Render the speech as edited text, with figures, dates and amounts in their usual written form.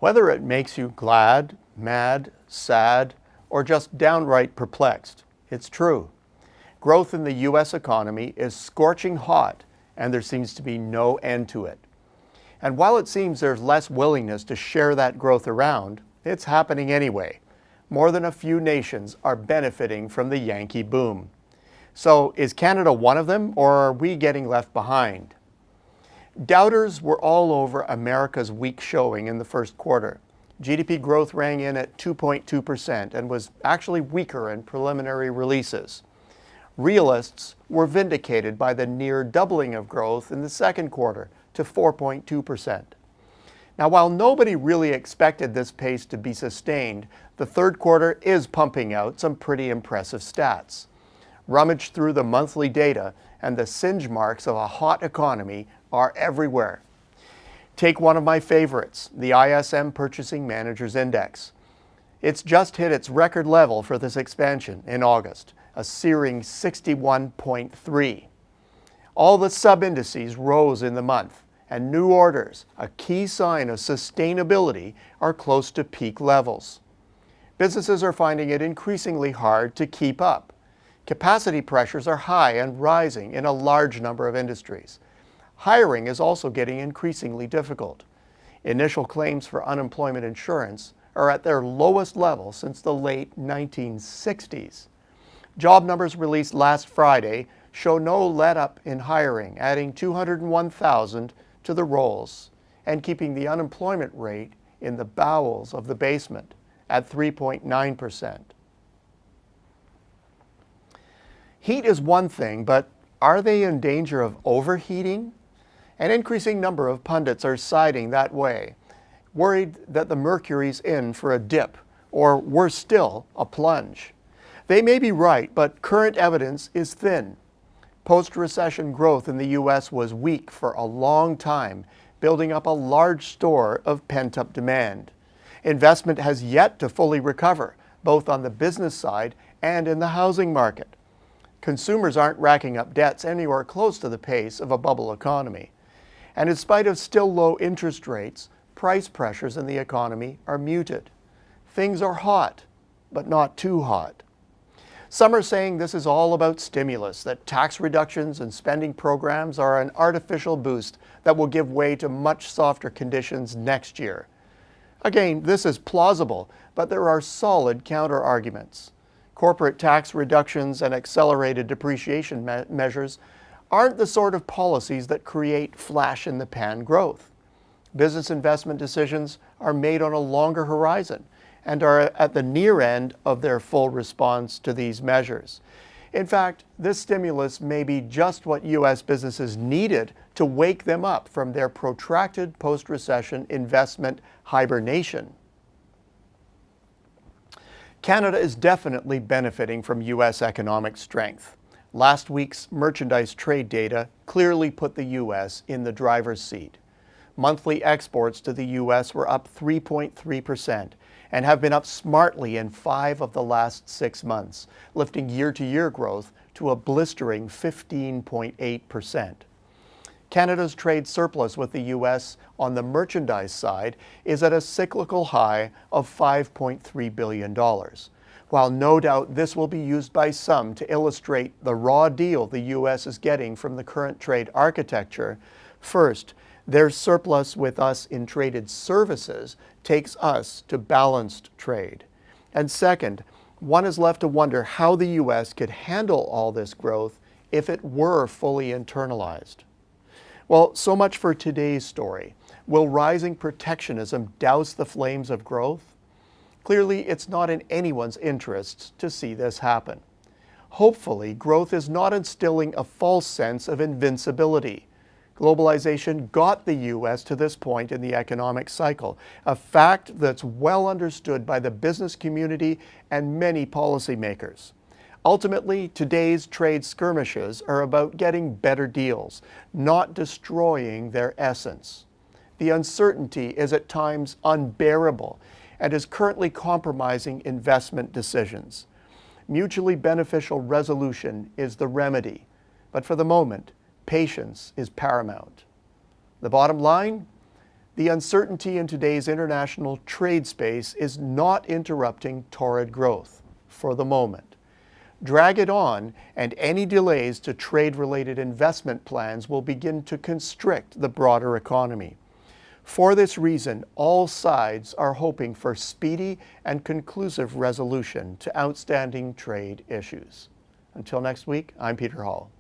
Whether it makes you glad, mad, sad, or just downright perplexed, it's true. Growth in the U.S. economy is scorching hot, and there seems to be no end to it. And while it seems there's less willingness to share that growth around, it's happening anyway. More than a few nations are benefiting from the Yankee boom. So is Canada one of them, or are we getting left behind? Doubters were all over America's weak showing in the first quarter. GDP growth rang in at 2.2% and was actually weaker in preliminary releases. Realists were vindicated by the near doubling of growth in the second quarter to 4.2%. Now, while nobody really expected this pace to be sustained, the third quarter is pumping out some pretty impressive stats. Rummage through the monthly data, and the singe marks of a hot economy are everywhere. Take one of my favorites, the ISM Purchasing Managers Index. It's just hit its record level for this expansion in August, a searing 61.3. All the sub-indices rose in the month, and new orders, a key sign of sustainability, are close to peak levels. Businesses are finding it increasingly hard to keep up. Capacity pressures are high and rising in a large number of industries. Hiring is also getting increasingly difficult. Initial claims for unemployment insurance are at their lowest level since the late 1960s. Job numbers released last Friday show no let-up in hiring, adding 201,000 to the rolls and keeping the unemployment rate in the bowels of the basement at 3.9%. Heat is one thing, but are they in danger of overheating? An increasing number of pundits are siding that way, worried that the mercury's in for a dip, or worse still, a plunge. They may be right, but current evidence is thin. Post-recession growth in the U.S. was weak for a long time, building up a large store of pent-up demand. Investment has yet to fully recover, both on the business side and in the housing market. Consumers aren't racking up debts anywhere close to the pace of a bubble economy. And in spite of still low interest rates, price pressures in the economy are muted. Things are hot, but not too hot. Some are saying this is all about stimulus, that tax reductions and spending programs are an artificial boost that will give way to much softer conditions next year. Again, this is plausible, but there are solid counter-arguments. Corporate tax reductions and accelerated depreciation measures aren't the sort of policies that create flash-in-the-pan growth. Business investment decisions are made on a longer horizon and are at the near end of their full response to these measures. In fact, this stimulus may be just what U.S. businesses needed to wake them up from their protracted post-recession investment hibernation. Canada is definitely benefiting from U.S. economic strength. Last week's merchandise trade data clearly put the U.S. in the driver's seat. Monthly exports to the U.S. were up 3.3% and have been up smartly in 5 of the last 6 months, lifting year-to-year growth to a blistering 15.8%. Canada's trade surplus with the U.S. on the merchandise side is at a cyclical high of $5.3 billion. While no doubt this will be used by some to illustrate the raw deal the U.S. is getting from the current trade architecture, first, their surplus with us in traded services takes us to balanced trade. And second, one is left to wonder how the U.S. could handle all this growth if it were fully internalized. Well, so much for today's story. Will rising protectionism douse the flames of growth? Clearly, it's not in anyone's interests to see this happen. Hopefully, growth is not instilling a false sense of invincibility. Globalization got the U.S. to this point in the economic cycle, a fact that's well understood by the business community and many policymakers. Ultimately, today's trade skirmishes are about getting better deals, not destroying their essence. The uncertainty is at times unbearable and is currently compromising investment decisions. Mutually beneficial resolution is the remedy, but for the moment, patience is paramount. The bottom line? The uncertainty in today's international trade space is not interrupting torrid growth for the moment. Drag it on, and any delays to trade-related investment plans will begin to constrict the broader economy. For this reason, all sides are hoping for speedy and conclusive resolution to outstanding trade issues. Until next week, I'm Peter Hall.